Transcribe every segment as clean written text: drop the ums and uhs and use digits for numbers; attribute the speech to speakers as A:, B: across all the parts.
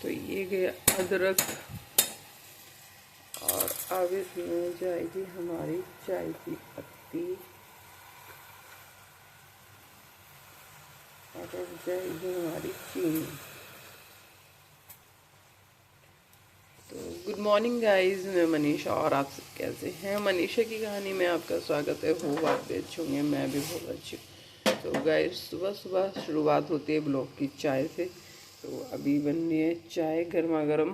A: तो ये गया अदरक और अब इसमें जाएगी हमारी चाय की पत्ती और अब जाएगी हमारी चीनी। तो गुड मॉर्निंग गाइस, मैं मनीषा और आप सब कैसे हैं। मनीषा की कहानी में आपका स्वागत है। हो आप भी अच्छे होंगे, मैं भी बहुत अच्छी हूँ। तो गाइस सुबह सुबह शुरुआत होती है ब्लॉग की चाय से। तो अभी बन रही है चाय गर्मा गर्म।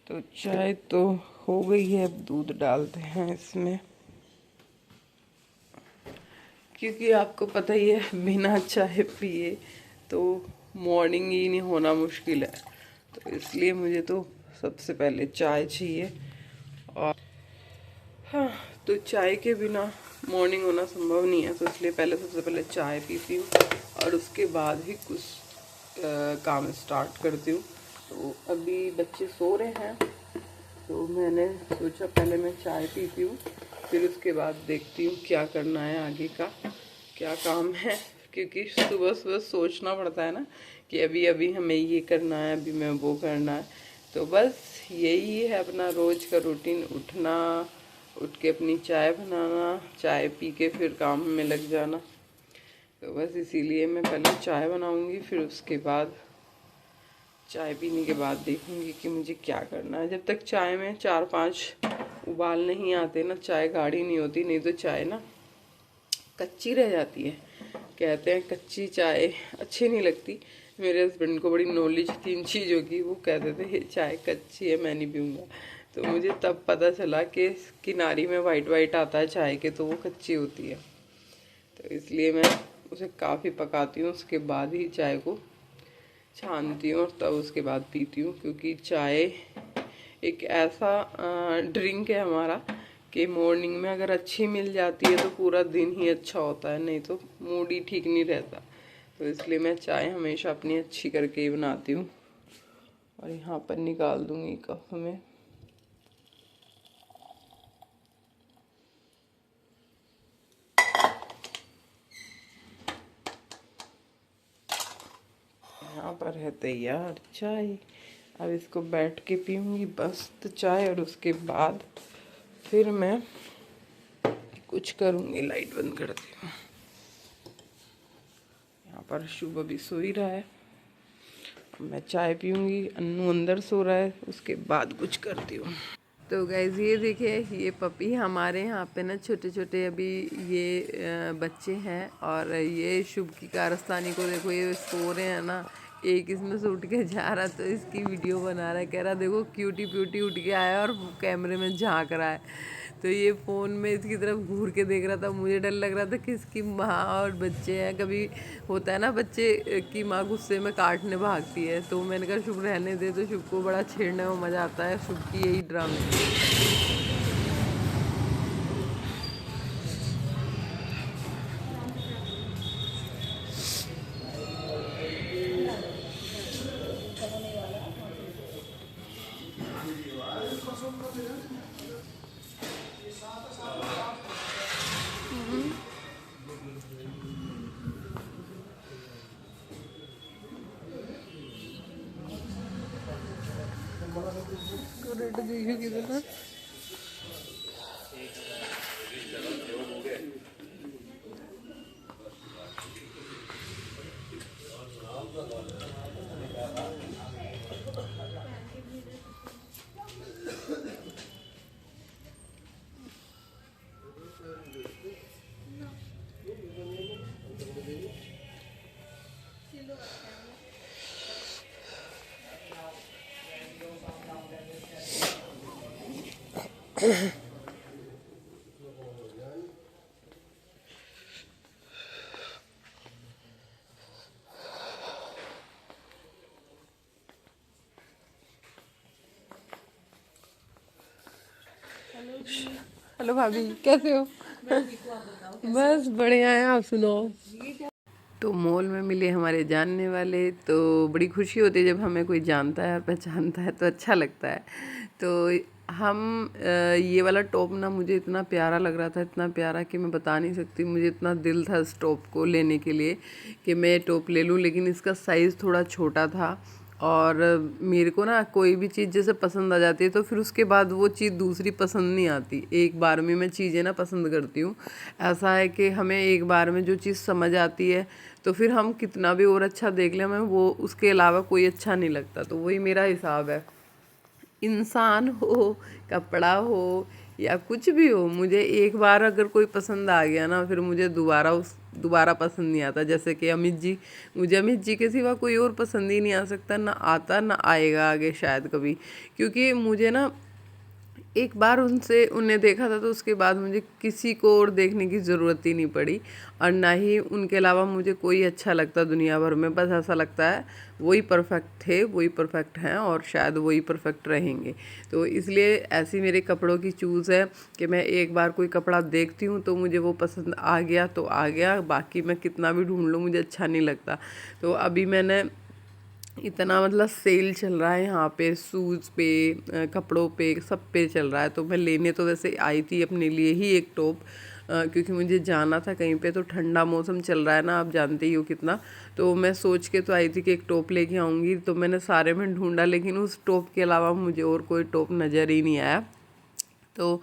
A: तो चाय तो हो गई है, अब दूध डालते हैं इसमें, क्योंकि आपको पता ही है बिना चाय पिए तो मॉर्निंग ही नहीं होना मुश्किल है। तो इसलिए मुझे तो सबसे पहले चाय चाहिए। और हाँ, तो चाय के बिना मॉर्निंग होना संभव नहीं है। तो इसलिए सबसे पहले चाय पीती हूँ और उसके बाद ही कुछ काम स्टार्ट करती हूँ। तो अभी बच्चे सो रहे हैं, तो मैंने सोचा पहले मैं चाय पीती हूँ, फिर उसके बाद देखती हूँ क्या करना है, आगे का क्या काम है। क्योंकि सुबह सुबह सोचना पड़ता है ना कि अभी अभी हमें ये करना है, अभी मैं वो करना है। तो बस यही है अपना रोज का रूटीन, उठना, उठ के अपनी चाय बनाना, चाय पी के फिर काम में लग जाना। तो बस इसीलिए मैं पहले चाय बनाऊंगी, फिर उसके बाद चाय पीने के बाद देखूंगी कि मुझे क्या करना है। जब तक चाय में 4-5 उबाल नहीं आते ना, चाय गाढ़ी नहीं होती, नहीं तो चाय ना कच्ची रह जाती है। कहते हैं कच्ची चाय अच्छी नहीं लगती। मेरे हस्बैंड को बड़ी नॉलेज थी इन चीज़ों की, वो कहते थे ये चाय कच्ची है, मैं नहीं पीऊँगा। तो मुझे तब पता चला कि किनारी में वाइट वाइट आता है चाय के, तो वो कच्ची होती है। तो इसलिए मैं उसे काफ़ी पकाती हूँ, उसके बाद ही चाय को छानती हूँ और तब उसके बाद पीती हूँ। क्योंकि चाय एक ऐसा ड्रिंक है हमारा कि मॉर्निंग में अगर अच्छी मिल जाती है तो पूरा दिन ही अच्छा होता है, नहीं तो मूड ही ठीक नहीं रहता। तो इसलिए मैं चाय हमेशा अपनी अच्छी करके ही बनाती हूँ। और यहाँ पर निकाल दूँगी कप में। यहाँ पर है तैयार चाय। अब इसको बैठ के पीऊँगी बस तो चाय, और उसके बाद फिर मैं कुछ करूँगी। लाइट बंद करती हूँ। यहाँ पर शुभ अभी सो ही रहा है, मैं चाय पीऊँगी। अन्नू अंदर सो रहा है, उसके बाद कुछ करती हूँ। तो गाइज ये देखिए, ये पपी हमारे यहाँ पे ना छोटे छोटे अभी ये बच्चे हैं। और ये शुभ की कारस्तानी को देखो, ये सो रहे हैं ना, एक इसमें से उठ के जा रहा, तो इसकी वीडियो बना रहा है, कह रहा देखो क्यूटी प्यूटी उठ के आया और कैमरे में झांक रहा है। तो ये फ़ोन में इसकी तरफ घूर के देख रहा था। मुझे डर लग रहा था कि इसकी माँ और बच्चे हैं। कभी होता है ना बच्चे की माँ गुस्से में काटने भागती है, तो मैंने कहा शुभ रहने दे। तो शुभ को बड़ा छेड़ने में मज़ा आता है, शुभ की यही ड्रामे। हेलो भाभी, कैसे हो? बस बढ़िया है, आप सुनाओ। तो मॉल में मिले हमारे जानने वाले, तो बड़ी खुशी होती है जब हमें कोई जानता है और पहचानता है, तो अच्छा लगता है। तो हम ये वाला टॉप ना मुझे इतना प्यारा लग रहा था, इतना प्यारा कि मैं बता नहीं सकती। मुझे इतना दिल था इस टॉप को लेने के लिए कि मैं ये टॉप ले लूँ, लेकिन इसका साइज़ थोड़ा छोटा था और मेरे को ना कोई भी चीज़ जैसे पसंद आ जाती है तो फिर उसके बाद वो चीज़ दूसरी पसंद नहीं आती, एक बार में मैं चीज़ें ना पसंद करती हूँ। ऐसा है कि हमें एक बार में जो चीज़ समझ आती है तो फिर हम कितना भी और अच्छा देख लें, हमें वो उसके अलावा कोई अच्छा नहीं लगता। तो वही मेरा हिसाब है, इंसान हो, कपड़ा हो या कुछ भी हो, मुझे एक बार अगर कोई पसंद आ गया ना फिर मुझे दोबारा पसंद नहीं आता। जैसे कि अमित जी, मुझे अमित जी के सिवा कोई और पसंद ही नहीं आ सकता, ना आता ना आएगा आगे शायद कभी। क्योंकि मुझे ना एक बार उन्हें देखा था तो उसके बाद मुझे किसी को और देखने की ज़रूरत ही नहीं पड़ी, और ना ही उनके अलावा मुझे कोई अच्छा लगता दुनिया भर में। बस ऐसा लगता है वही परफेक्ट थे, वही परफेक्ट हैं और शायद वही परफेक्ट रहेंगे। तो इसलिए ऐसी मेरे कपड़ों की चूज़ है कि मैं एक बार कोई कपड़ा देखती हूँ तो मुझे वो पसंद आ गया तो आ गया, बाकी मैं कितना भी ढूंढ लूँ मुझे अच्छा नहीं लगता। तो अभी मैंने इतना मतलब सेल चल रहा है यहाँ पे, शूज़ पे, कपड़ों पे, सब पे चल रहा है। तो मैं लेने तो वैसे आई थी अपने लिए ही एक टॉप, क्योंकि मुझे जाना था कहीं पे। तो ठंडा मौसम चल रहा है ना, आप जानते ही हो कितना। तो मैं सोच के तो आई थी कि एक टॉप लेके आऊँगी। तो मैंने सारे में ढूंढा लेकिन उस टॉप के अलावा मुझे और कोई टॉप नज़र ही नहीं आया। तो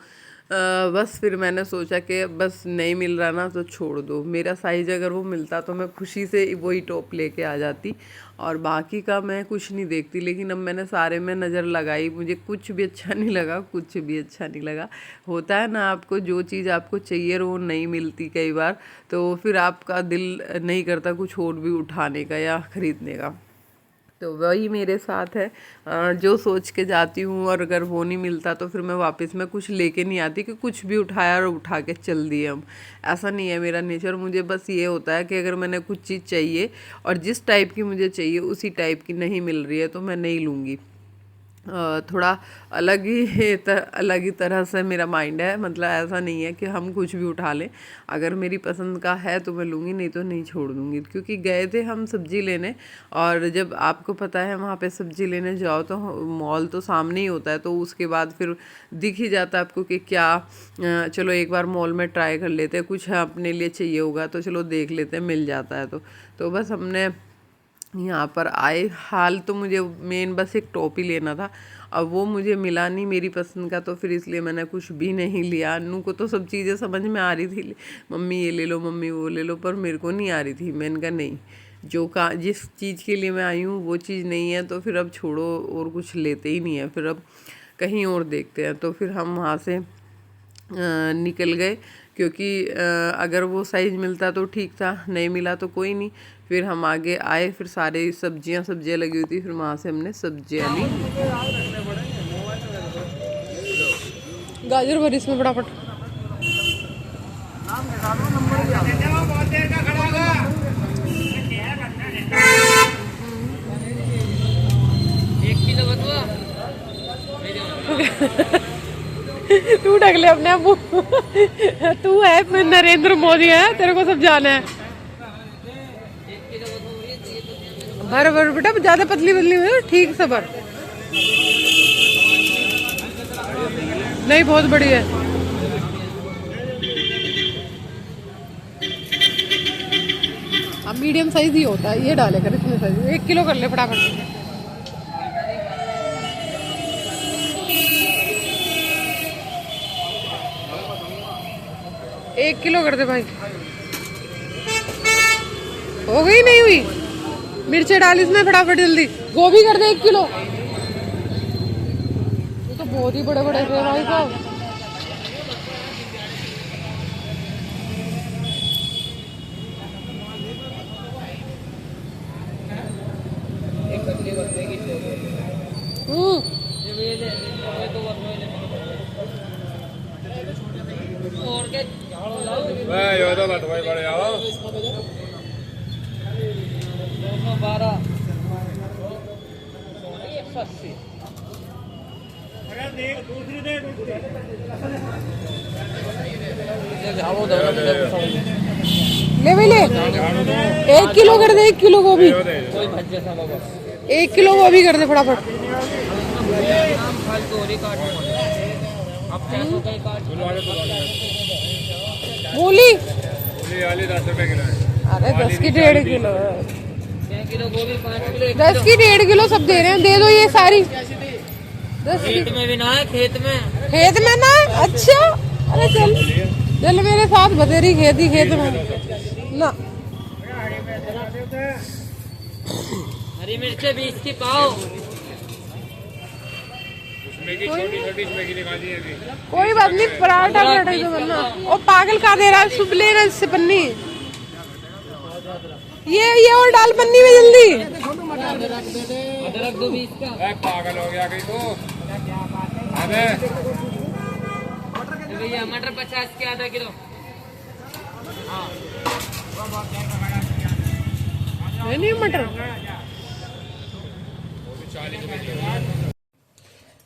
A: बस फिर मैंने सोचा कि बस नहीं मिल रहा ना तो छोड़ दो, मेरा साइज अगर वो मिलता तो मैं खुशी से वही टॉप लेके आ जाती, और बाकी का मैं कुछ नहीं देखती। लेकिन अब मैंने सारे में नज़र लगाई, मुझे कुछ भी अच्छा नहीं लगा, कुछ भी अच्छा नहीं लगा। होता है ना, आपको जो चीज़ आपको चाहिए वो नहीं मिलती कई बार, तो फिर आपका दिल नहीं करता कुछ और भी उठाने का या ख़रीदने का। तो वही मेरे साथ है, जो सोच के जाती हूँ और अगर वो नहीं मिलता तो फिर मैं वापस में कुछ लेके नहीं आती कि कुछ भी उठाया और उठा के चल दिए हम। ऐसा नहीं है मेरा नेचर, मुझे बस ये होता है कि अगर मैंने कुछ चीज़ चाहिए और जिस टाइप की मुझे चाहिए उसी टाइप की नहीं मिल रही है तो मैं नहीं लूँगी। थोड़ा अलग ही तरह से मेरा माइंड है, मतलब ऐसा नहीं है कि हम कुछ भी उठा लें। अगर मेरी पसंद का है तो मैं लूँगी, नहीं तो नहीं छोड़ दूँगी। क्योंकि गए थे हम सब्ज़ी लेने, और जब आपको पता है वहाँ पे सब्ज़ी लेने जाओ तो मॉल तो सामने ही होता है, तो उसके बाद फिर दिख ही जाता है आपको कि क्या, चलो एक बार मॉल में ट्राई कर लेते हैं, कुछ अपने लिए चाहिए होगा तो चलो देख लेते हैं, मिल जाता है। तो बस हमने यहाँ पर आए, हाल तो मुझे मेन बस एक टॉप ही लेना था, अब वो मुझे मिला नहीं मेरी पसंद का, तो फिर इसलिए मैंने कुछ भी नहीं लिया। अन्नू को तो सब चीज़ें समझ में आ रही थी, मम्मी ये ले लो, मम्मी वो ले लो, पर मेरे को नहीं आ रही थी। मैंने कहा नहीं, जिस चीज़ के लिए मैं आई हूँ वो चीज़ नहीं है तो फिर अब छोड़ो, और कुछ लेते ही नहीं है, फिर अब कहीं और देखते हैं। तो फिर हम वहाँ से निकल गए, क्योंकि अगर वो साइज़ मिलता तो ठीक था, नहीं मिला तो कोई नहीं। फिर हम आगे आए, फिर सारे सब्जियां लगी हुई थी, फिर वहाँ से हमने सब्जियां ली। गाजर भर इसमें फटाफट। तू ढक ले अपने आप, तू है नरेंद्र मोदी है, तेरे को सब जाना है। भर भर बेटा, ज्यादा पतली हुई, ठीक से भर। नहीं बहुत बड़ी है। अब मीडियम साइज ही होता है, ये डाले कर इसमें साइज 1 किलो कर ले फटाफट। एक किलो कर दे भाई। हो गई नहीं हुई? मिर्ची डाल इसमें फटाफट जल्दी। गोभी कर दे 1 किलो। ये तो बहुत ही बड़े बड़े थे भाई साहब। और क्या ये तो लटवाई बड़े आओ 12 180। अरे देख दूसरी दे ले भाई ले 1 किलो कर दे, 1 किलो गोभी। 1 किलो गोभी कर दे फटाफट। मूली 10 रुपए किलो है। अरे 10 की 1.5 किलो है।
B: किलो गोभी, 5 किलो,
C: 10 की 1.5 किलो सब दे रहे हैं, दे दो ये सारी। 10 की
B: खेत में भी ना है, खेत में।
C: खेत में ना है? अच्छा, अरे चल चल मेरे साथ बतेरी खेती खेत में ना।
B: हरी मिर्चे 20 की पाओ।
C: कोई बात नहीं, पराठा पराठा ही तो बनना। ओ पागल का दे रहा है, सुबह लेना इससे पन्नी। ये और डाल पन्नी में जल्दी।
B: अदरक दो 20 का।
D: पागल हो गया कहीं तो।
B: भैया मटर 50 के आधा किलो।
C: है नहीं मटर।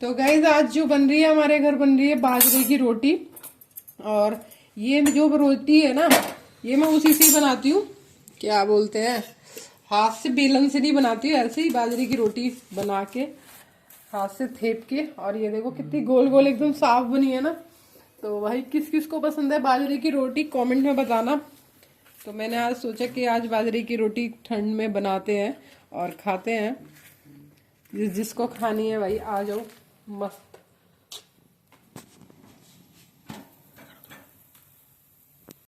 C: तो गाइस आज जो बन रही है हमारे घर, बन रही है बाजरे की रोटी। और ये जो रोटी है ना, ये मैं उसी से ही बनाती हूँ, क्या बोलते हैं, हाथ से, बेलन से नहीं बनाती हूँ, ऐसे ही बाजरे की रोटी बना के हाथ से थेप के। और ये देखो कितनी गोल गोल एकदम साफ बनी है ना। तो भाई किस किस को पसंद है बाजरे की रोटी, कमेंट में बताना। तो मैंने आज सोचा कि आज बाजरे की रोटी ठंड में बनाते हैं और खाते हैं। जिसको खानी है भाई आ जाओ, मस्त।